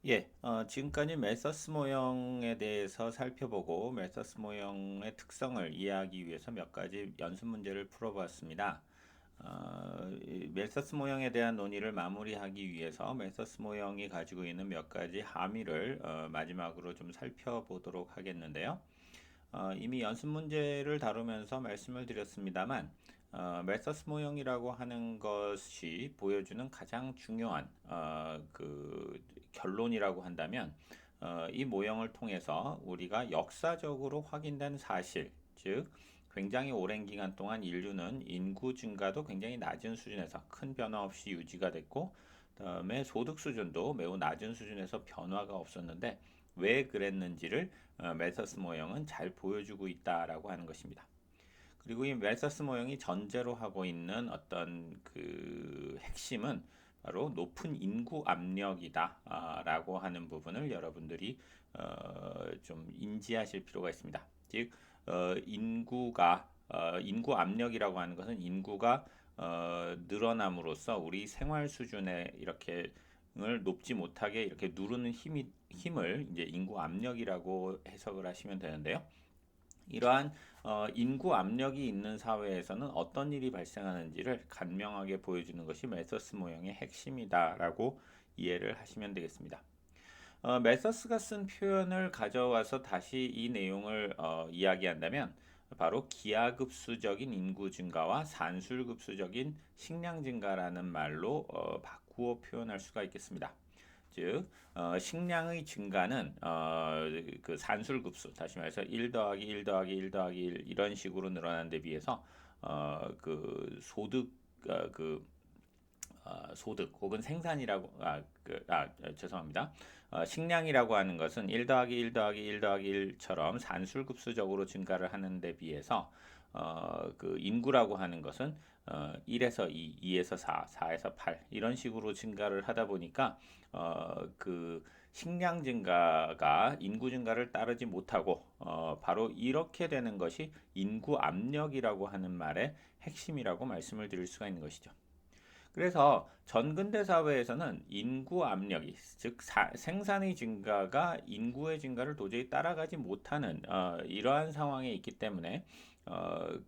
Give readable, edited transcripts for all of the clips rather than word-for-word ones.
예, 지금까지 멜서스 모형에 대해서 살펴보고 멜서스 모형의 특성을 이해하기 위해서 몇 가지 연습 문제를 풀어보았습니다. 이 멜서스 모형에 대한 논의를 마무리하기 위해서 멜서스 모형이 가지고 있는 몇 가지 함의를 마지막으로 좀 살펴보도록 하겠는데요. 이미 연습 문제를 다루면서 말씀을 드렸습니다만, 멜서스 모형이라고 하는 것이 보여주는 가장 중요한 그 결론이라고 한다면, 이 모형을 통해서 우리가 역사적으로 확인된 사실, 즉 굉장히 오랜 기간 동안 인류는 인구 증가도 굉장히 낮은 수준에서 큰 변화 없이 유지가 됐고, 그다음에 소득 수준도 매우 낮은 수준에서 변화가 없었는데 왜 그랬는지를 멜서스 모형은 잘 보여주고 있다라고 하는 것입니다. 그리고 이 멜서스 모형이 전제로 하고 있는 어떤 그 핵심은 바로 높은 인구 압력이다라고 하는 부분을 여러분들이 좀 인지하실 필요가 있습니다. 즉 인구 압력이라고 하는 것은 인구가 늘어남으로써 우리 생활 수준에 이렇게 을 높지 못하게 이렇게 누르는 힘을 이제 인구 압력이라고 해석을 하시면 되는데요. 이러한 인구 압력이 있는 사회에서는 어떤 일이 발생하는지를 간명하게 보여주는 것이 멜서스 모형의 핵심이다라고 이해를 하시면 되겠습니다. 멜서스가 쓴 표현을 가져와서 다시 이 내용을 이야기한다면 바로 기하급수적인 인구 증가와 산술급수적인 식량 증가라는 말로 바꾸어 표현할 수가 있겠습니다. 즉 식량의 증가는 그 산술급수 다시 말해서 1 더하기 1 더하기 1 더하기 1 이런 식으로 늘어나는 데 비해서 그 소득 소득 혹은 생산이라고 죄송합니다. 식량이라고 하는 것은 1 더하기 1 더하기 1 더하기 1처럼 산술급수적으로 증가를 하는 데 비해서 그 인구라고 하는 것은 1에서 2, 2에서 4, 4에서 8 이런 식으로 증가를 하다 보니까 그 식량 증가가 인구 증가를 따르지 못하고 바로 이렇게 되는 것이 인구 압력이라고 하는 말의 핵심이라고 말씀을 드릴 수가 있는 것이죠. 그래서 전근대 사회에서는 인구 압력이 즉 생산의 증가가 인구의 증가를 도저히 따라가지 못하는 이러한 상황에 있기 때문에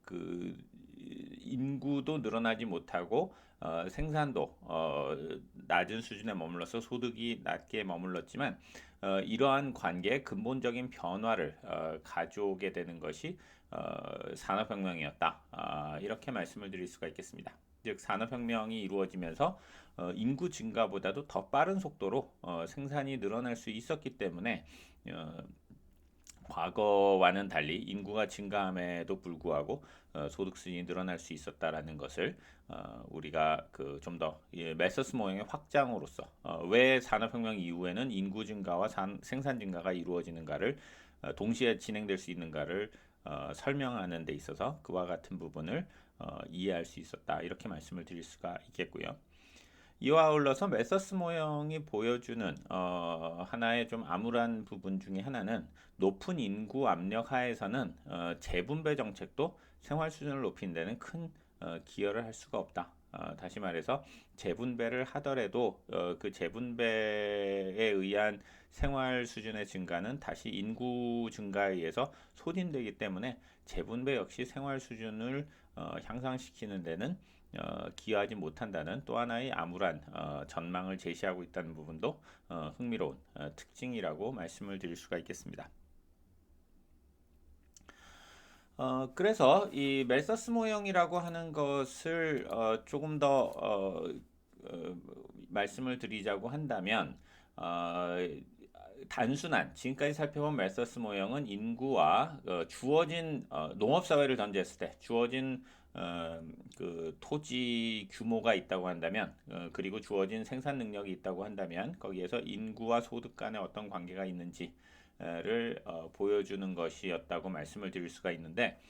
그 인구도 늘어나지 못하고 생산도 낮은 수준에 머물러서 소득이 낮게 머물렀지만 이러한 관계의 근본적인 변화를 가져오게 되는 것이 산업혁명이었다. 이렇게 말씀을 드릴 수가 있겠습니다. 즉 산업혁명이 이루어지면서 인구 증가보다도 더 빠른 속도로 생산이 늘어날 수 있었기 때문에 어, 과거와는 달리 인구가 증가함에도 불구하고 소득 수준이 늘어날 수 있었다라는 것을 우리가 그 좀 더 메서스 모형의 확장으로서 왜 산업혁명 이후에는 인구 증가와 생산 증가가 이루어지는가를 동시에 진행될 수 있는가를 설명하는 데 있어서 그와 같은 부분을 이해할 수 있었다 이렇게 말씀을 드릴 수가 있겠고요. 이와 아울러서 메서스 모형이 보여주는 하나의 좀 암울한 부분 중에 하나는 높은 인구 압력 하에서는 재분배 정책도 생활 수준을 높이는 데는 큰 기여를 할 수가 없다. 다시 말해서 재분배를 하더라도 그 재분배에 의한 생활 수준의 증가는 다시 인구 증가에 의해서 소진되기 때문에 재분배 역시 생활 수준을 향상시키는 데는 기여하지 못한다는 또 하나의 암울한 전망을 제시하고 있다는 부분도 흥미로운 특징이라고 말씀을 드릴 수가 있겠습니다. 그래서 이 멜서스 모형이라고 하는 것을 조금 더 말씀을 드리자고 한다면 단순한 지금까지 살펴본 멜서스 모형은 인구와 주어진 농업 사회를 전제했을 때 주어진 그 토지 규모가 있다고 한다면 그리고 주어진 생산 능력이 있다고 한다면 거기에서 인구와 소득 간의 어떤 관계가 있는지를 보여주는 것이었다고 말씀을 드릴 수가 있는데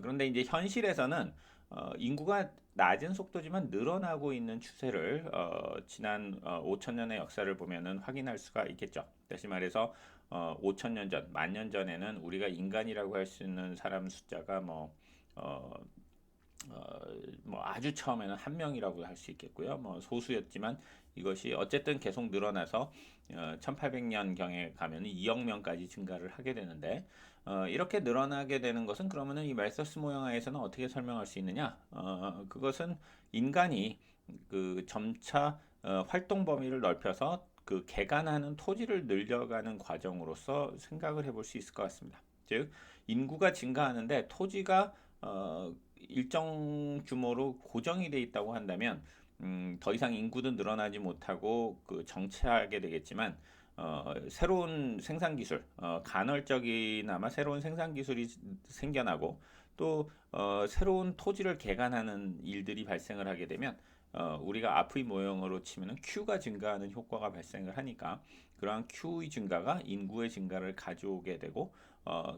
그런데 이제 현실에서는 인구가 낮은 속도지만 늘어나고 있는 추세를 지난 5천 년의 역사를 보면은 확인할 수가 있겠죠. 다시 말해서 5천 년 전, 만 년 전에는 우리가 인간이라고 할 수 있는 사람 숫자가 뭐 뭐 아주 처음에는 한 명이라고 할 수 있겠고요. 뭐 소수였지만 이것이 어쨌든 계속 늘어나서 1800년 경에 가면 2억 명까지 증가를 하게 되는데 이렇게 늘어나게 되는 것은 그러면은 이 말서스 모형화에서는 어떻게 설명할 수 있느냐? 그것은 인간이 그 점차 활동 범위를 넓혀서 그 개간하는 토지를 늘려가는 과정으로서 생각을 해볼 수 있을 것 같습니다. 즉 인구가 증가하는데 토지가 일정 규모로 고정이 돼 있다고 한다면 더 이상 인구도 늘어나지 못하고 그 정체하게 되겠지만 새로운 생산 기술, 간헐적이나마 새로운 생산 기술이 생겨나고 또 새로운 토지를 개간하는 일들이 발생을 하게 되면 우리가 앞의 모형으로 치면은 Q가 증가하는 효과가 발생을 하니까 그러한 Q의 증가가 인구의 증가를 가져오게 되고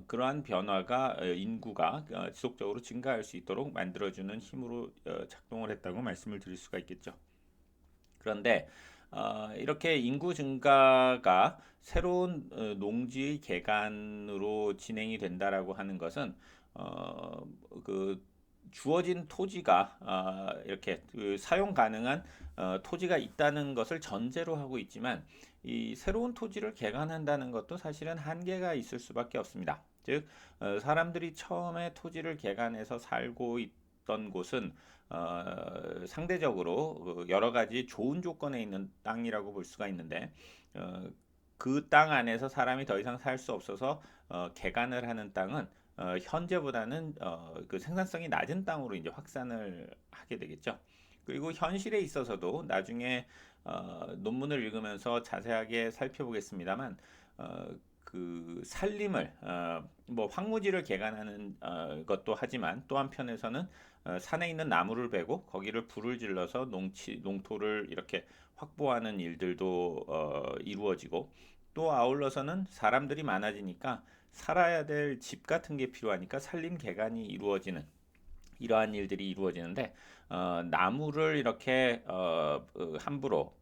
그러한 변화가 인구가 지속적으로 증가할 수 있도록 만들어주는 힘으로 작동을 했다고 말씀을 드릴 수가 있겠죠. 그런데 이렇게 인구 증가가 새로운 농지의 개간으로 진행이 된다라고 하는 것은 어, 그 주어진 토지가 이렇게 그 사용 가능한 토지가 있다는 것을 전제로 하고 있지만 이 새로운 토지를 개간한다는 것도 사실은 한계가 있을 수밖에 없습니다. 즉 사람들이 처음에 토지를 개간해서 살고 있던 곳은 상대적으로 여러 가지 좋은 조건에 있는 땅이라고 볼 수가 있는데 그 땅 안에서 사람이 더 이상 살 수 없어서 개간을 하는 땅은 현재보다는 그 생산성이 낮은 땅으로 이제 확산을 하게 되겠죠. 그리고 현실에 있어서도 나중에 논문을 읽으면서 자세하게 살펴보겠습니다만 어, 그 산림을 뭐 황무지를 개간하는 것도 하지만 또 한편에서는 산에 있는 나무를 베고 거기를 불을 질러서 농토를 이렇게 확보하는 일들도 이루어지고 또 아울러서는 사람들이 많아지니까 살아야 될 집 같은 게 필요하니까 산림 개간이 이루어지는 이러한 일들이 이루어지는데 나무를 이렇게 함부로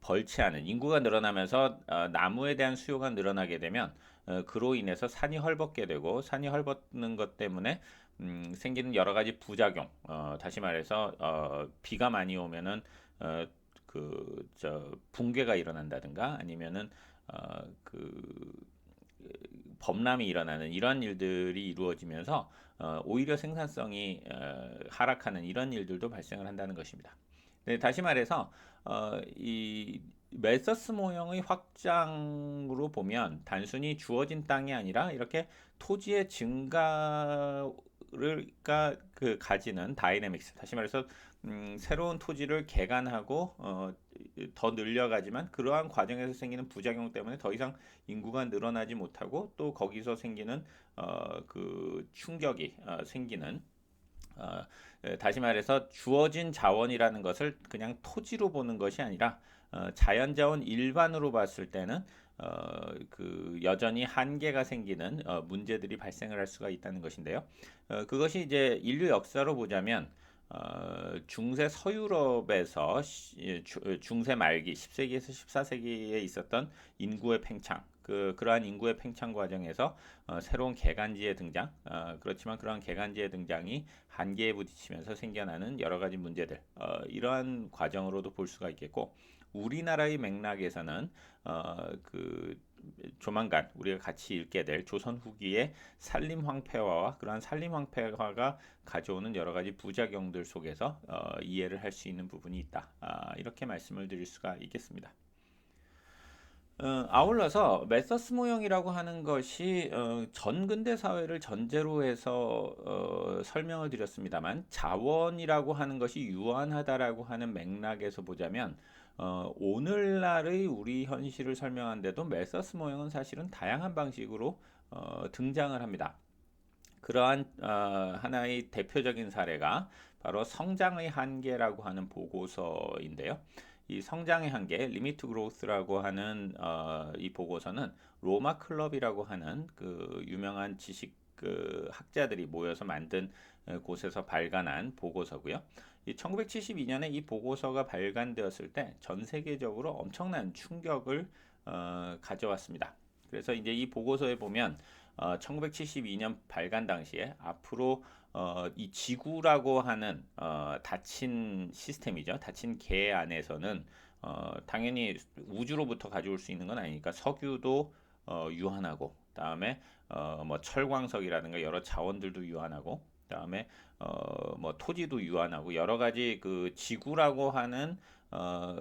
벌채하는 인구가 늘어나면서 나무에 대한 수요가 늘어나게 되면 그로 인해서 산이 헐벗게 되고 산이 헐벗는 것 때문에 생기는 여러 가지 부작용 다시 말해서 비가 많이 오면은 붕괴가 일어난다든가 아니면은 그 범람이 일어나는 이런 일들이 이루어지면서 오히려 생산성이 하락하는 이런 일들도 발생을 한다는 것입니다. 네, 다시 말해서 이 멜서스 모형의 확장으로 보면 단순히 주어진 땅이 아니라 이렇게 토지의 증가를 그 가지는 다이내믹스 다시 말해서 새로운 토지를 개간하고 더 늘려가지만 그러한 과정에서 생기는 부작용 때문에 더 이상 인구가 늘어나지 못하고 또 거기서 생기는 그 충격이 생기는 어, 다시 말해서 주어진 자원이라는 것을 그냥 토지로 보는 것이 아니라 자연자원 일반으로 봤을 때는 그 여전히 한계가 생기는 문제들이 발생을 할 수가 있다는 것인데요. 그것이 이제 인류 역사로 보자면 중세 서유럽에서 중세 말기 10세기에서 14세기에 있었던 인구의 팽창 그러한 인구의 팽창 과정에서 새로운 개간지의 등장 그렇지만 그러한 개간지의 등장이 한계에 부딪히면서 생겨나는 여러 가지 문제들 이러한 과정으로도 볼 수가 있겠고 우리나라의 맥락에서는 그 조만간 우리가 같이 읽게 될 조선 후기의 산림 황폐화와 그러한 산림 황폐화가 가져오는 여러 가지 부작용들 속에서 이해를 할 수 있는 부분이 있다. 이렇게 말씀을 드릴 수가 있겠습니다. 아울러서 메서스 모형이라고 하는 것이 전근대 사회를 전제로 해서 설명을 드렸습니다만 자원이라고 하는 것이 유한하다라고 하는 맥락에서 보자면 오늘날의 우리 현실을 설명하는데도 메서스 모형은 사실은 다양한 방식으로 등장을 합니다. 그러한 하나의 대표적인 사례가 바로 성장의 한계라고 하는 보고서인데요. 이 성장의 한계, 리미트 그로스라고 하는 이 보고서는 로마 클럽이라고 하는 그 유명한 지식 그 학자들이 모여서 만든 곳에서 발간한 보고서고요. 이 1972년에 이 보고서가 발간되었을 때 전 세계적으로 엄청난 충격을 가져왔습니다. 그래서 이제 이 보고서에 보면 1972년 발간 당시에 앞으로 이 지구라고 하는 닫힌 시스템이죠. 닫힌 계 안에서는 당연히 우주로부터 가져올 수 있는 건 아니니까 석유도 유한하고, 그다음에 뭐 철광석이라든가 여러 자원들도 유한하고, 그다음에 뭐 토지도 유한하고, 여러 가지 그 지구라고 하는 어,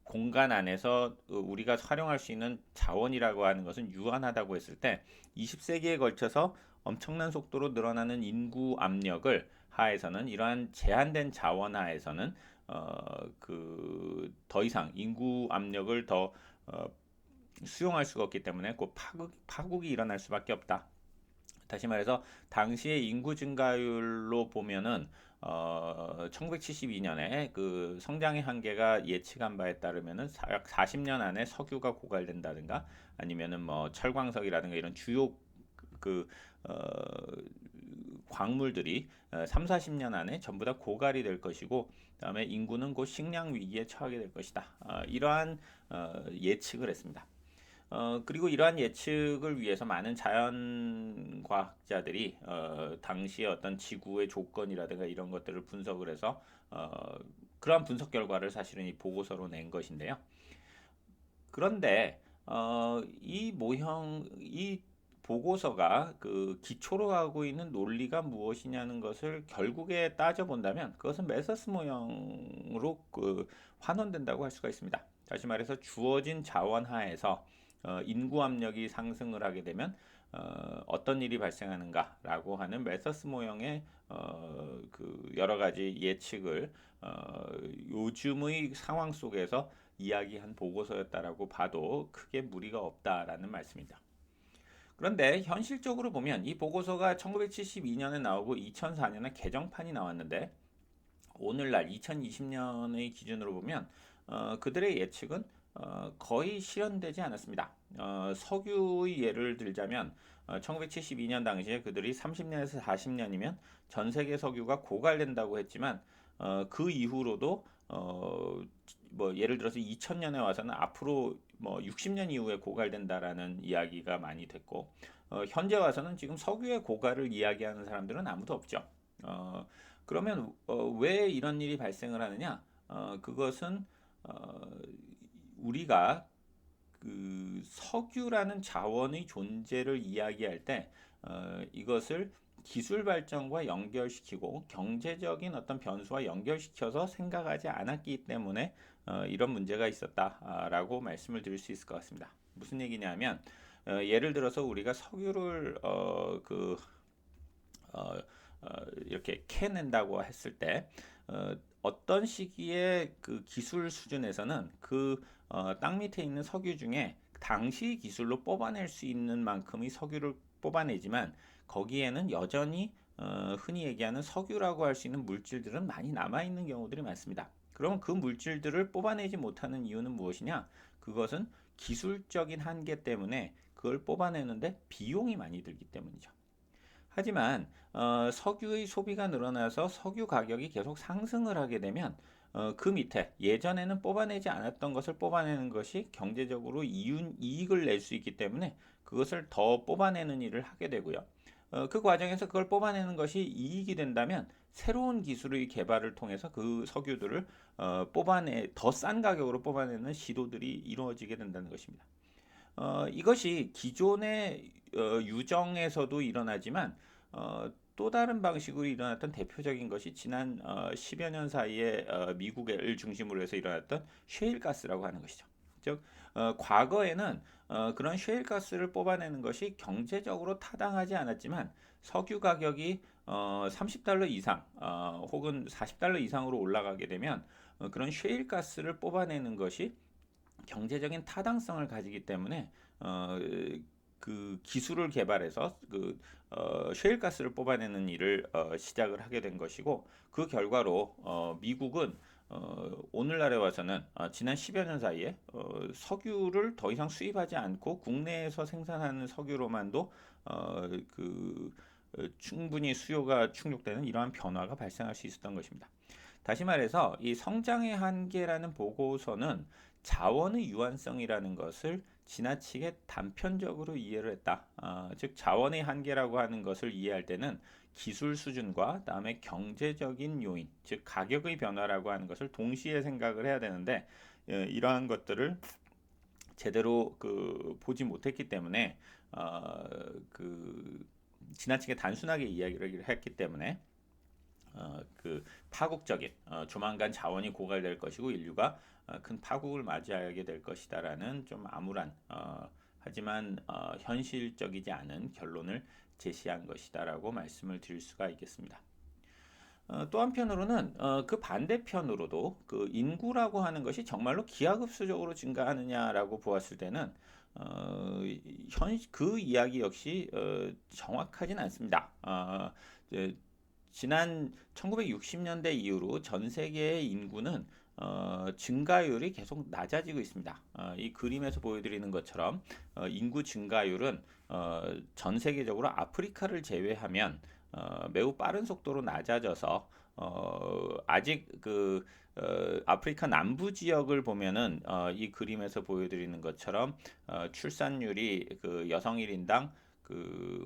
공간 안에서 우리가 활용할 수 있는 자원이라고 하는 것은 유한하다고 했을 때, 20세기에 걸쳐서 엄청난 속도로 늘어나는 인구 압력을 하에서는, 이러한 제한된 자원 하에서는 더 이상 인구 압력을 더 어, 수용할 수가 없기 때문에 곧 파국이 일어날 수밖에 없다. 다시 말해서 당시의 인구 증가율로 보면은 1972년에 그 성장의 한계가 예측한 바에 따르면은 약 40년 안에 석유가 고갈된다든가, 아니면은 뭐 철광석이라든가 이런 주요 그 어, 광물들이 3, 40년 안에 전부 다 고갈이 될 것이고, 그다음에 인구는 곧 식량 위기에 처하게 될 것이다. 이러한 예측을 했습니다. 그리고 이러한 예측을 위해서 많은 자연과학자들이 당시의 어떤 지구의 조건이라든가 이런 것들을 분석을 해서 그러한 분석 결과를 사실은 이 보고서로 낸 것인데요. 그런데 이 보고서가 그 기초로 하고 있는 논리가 무엇이냐는 것을 결국에 따져본다면, 그것은 멜서스 모형으로 환원된다고 할 수가 있습니다. 다시 말해서 주어진 자원 하에서 인구 압력이 상승을 하게 되면 어떤 일이 발생하는가라고 하는 멜서스 모형의 그 여러 가지 예측을 요즘의 상황 속에서 이야기한 보고서였다라고 봐도 크게 무리가 없다라는 말씀입니다. 그런데 현실적으로 보면 이 보고서가 1972년에 나오고 2004년에 개정판이 나왔는데, 오늘날 2020년의 기준으로 보면 그들의 예측은 거의 실현되지 않았습니다. 석유의 예를 들자면 1972년 당시에 그들이 30년에서 40년이면 전 세계 석유가 고갈된다고 했지만, 그 이후로도 뭐 예를 들어서 2000년에 와서는 앞으로 뭐 60년 이후에 고갈된다라는 이야기가 많이 됐고, 현재 와서는 지금 석유의 고갈을 이야기하는 사람들은 아무도 없죠. 어, 그러면 왜 이런 일이 발생을 하느냐? 그것은 어, 우리가 그 석유라는 자원의 존재를 이야기할 때 이것을 기술 발전과 연결시키고 경제적인 어떤 변수와 연결시켜서 생각하지 않았기 때문에 이런 문제가 있었다라고 말씀을 드릴 수 있을 것 같습니다. 무슨 얘기냐면, 예를 들어서 우리가 석유를 어, 이렇게 캐낸다고 했을 때 어떤 시기에 그 기술 수준에서는 땅 밑에 있는 석유 중에 당시 기술로 뽑아낼 수 있는 만큼의 석유를 뽑아내지만, 거기에는 여전히 흔히 얘기하는 석유라고 할 수 있는 물질들은 많이 남아 있는 경우들이 많습니다. 그럼 그 물질들을 뽑아내지 못하는 이유는 무엇이냐? 그것은 기술적인 한계 때문에 그걸 뽑아내는데 비용이 많이 들기 때문이죠. 하지만 석유의 소비가 늘어나서 석유 가격이 계속 상승을 하게 되면 그 밑에 예전에는 뽑아내지 않았던 것을 뽑아내는 것이 경제적으로 이익을 낼 수 있기 때문에 그것을 더 뽑아내는 일을 하게 되고요. 그 과정에서 그걸 뽑아내는 것이 이익이 된다면 새로운 기술의 개발을 통해서 그 석유들을 더 싼 가격으로 뽑아내는 시도들이 이루어지게 된다는 것입니다. 이것이 기존의 유정에서도 일어나지만 또 다른 방식으로 일어났던 대표적인 것이 지난 10여 년 사이에 미국을 중심으로 해서 일어났던 셰일가스라고 하는 것이죠. 즉 과거에는 그런 셰일가스를 뽑아내는 것이 경제적으로 타당하지 않았지만, 석유 가격이 30달러 이상 혹은 40달러 이상으로 올라가게 되면 그런 셰일가스를 뽑아내는 것이 경제적인 타당성을 가지기 때문에 그 기술을 개발해서 셰일가스를 뽑아내는 일을 시작을 하게 된 것이고, 그 결과로 미국은 오늘날에 와서는 지난 10여 년 사이에 석유를 더 이상 수입하지 않고 국내에서 생산하는 석유로만도 충분히 수요가 충족되는 이러한 변화가 발생할 수 있었던 것입니다. 다시 말해서 이 성장의 한계라는 보고서는 자원의 유한성이라는 것을 지나치게 단편적으로 이해를 했다. 즉 자원의 한계라고 하는 것을 이해할 때는 기술 수준과 그다음에 경제적인 요인, 즉 가격의 변화라고 하는 것을 동시에 생각을 해야 되는데 이러한 것들을 제대로 보지 못했기 때문에 그 지나치게 단순하게 이야기를 했기 때문에 파국적인 조만간 자원이 고갈될 것이고 인류가 큰 파국을 맞이하게 될 것이다라는 좀 암울한 하지만 현실적이지 않은 결론을 제시한 것이다라고 말씀을 드릴 수가 있겠습니다. 또 한편으로는 그 반대편으로도 그 인구라고 하는 것이 정말로 기하급수적으로 증가하느냐라고 보았을 때는 그 이야기 역시 정확하진 않습니다. 지난 1960년대 이후로 전 세계의 인구는 증가율이 계속 낮아지고 있습니다. 이 그림에서 보여드리는 것처럼 인구 증가율은 전 세계적으로 아프리카를 제외하면 매우 빠른 속도로 낮아져서 아직 아프리카 남부 지역을 보면은 이 그림에서 보여드리는 것처럼 출산율이 여성 1인당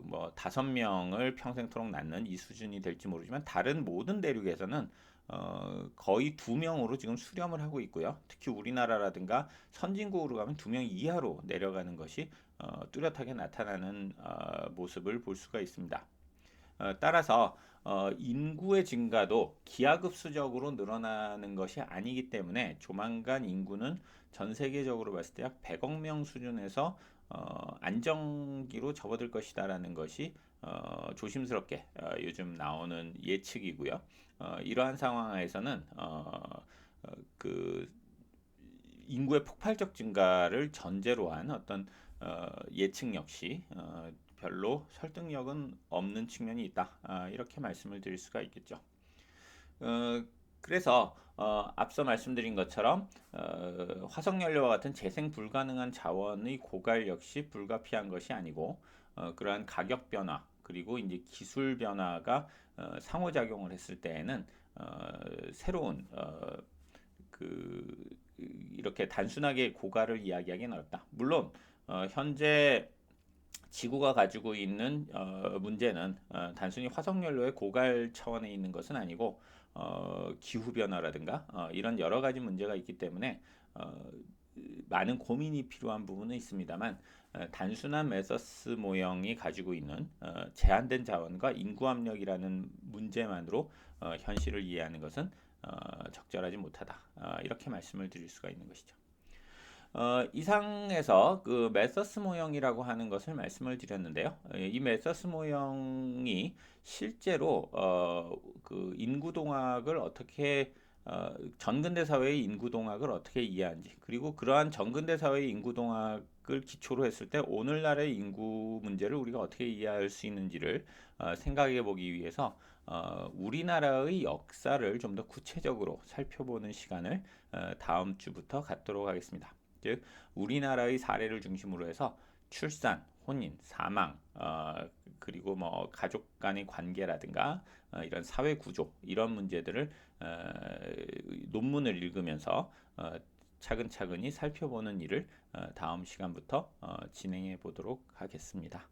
뭐 5명을 평생토록 낳는 이 수준이 될지 모르지만 다른 모든 대륙에서는 거의 2명으로 지금 수렴을 하고 있고요. 특히 우리나라라든가 선진국으로 가면 2명 이하로 내려가는 것이 뚜렷하게 나타나는 모습을 볼 수가 있습니다. 따라서 인구의 증가도 기하급수적으로 늘어나는 것이 아니기 때문에 조만간 인구는 전 세계적으로 봤을 때 약 100억 명 수준에서 안정기로 접어들 것이다라는 것이 조심스럽게 요즘 나오는 예측이고요. 이러한 상황에서는 그 인구의 폭발적 증가를 전제로 한 어떤 예측 역시 별로 설득력은 없는 측면이 있다. 이렇게 말씀을 드릴 수가 있겠죠. 그래서 앞서 말씀드린 것처럼 화석연료와 같은 재생 불가능한 자원의 고갈 역시 불가피한 것이 아니고 그러한 가격 변화 그리고 이제 기술 변화가 상호작용을 했을 때에는 새로운 이렇게 단순하게 고갈을 이야기하기는 어렵다. 물론 현재 지구가 가지고 있는 문제는 단순히 화석연료의 고갈 차원에 있는 것은 아니고 기후 변화라든가 이런 여러 가지 문제가 있기 때문에 많은 고민이 필요한 부분은 있습니다만 단순한 메서스 모형이 가지고 있는 제한된 자원과 인구 압력이라는 문제만으로 현실을 이해하는 것은 적절하지 못하다. 이렇게 말씀을 드릴 수가 있는 것이죠. 이상에서 그 메서스 모형이라고 하는 것을 말씀을 드렸는데요. 이 메서스 모형이 실제로 그 인구동학을 어떻게 전근대 사회의 인구동학을 어떻게 이해하는지 그리고 그러한 전근대 사회의 인구동학을 기초로 했을 때 오늘날의 인구 문제를 우리가 어떻게 이해할 수 있는지를 생각해 보기 위해서 우리나라의 역사를 좀 더 구체적으로 살펴보는 시간을 다음 주부터 갖도록 하겠습니다. 즉 우리나라의 사례를 중심으로 해서 출산, 혼인, 사망, 그리고 뭐 가족 간의 관계라든가 이런 사회 구조 이런 문제들을 논문을 읽으면서 차근차근히 살펴보는 일을 다음 시간부터 진행해 보도록 하겠습니다.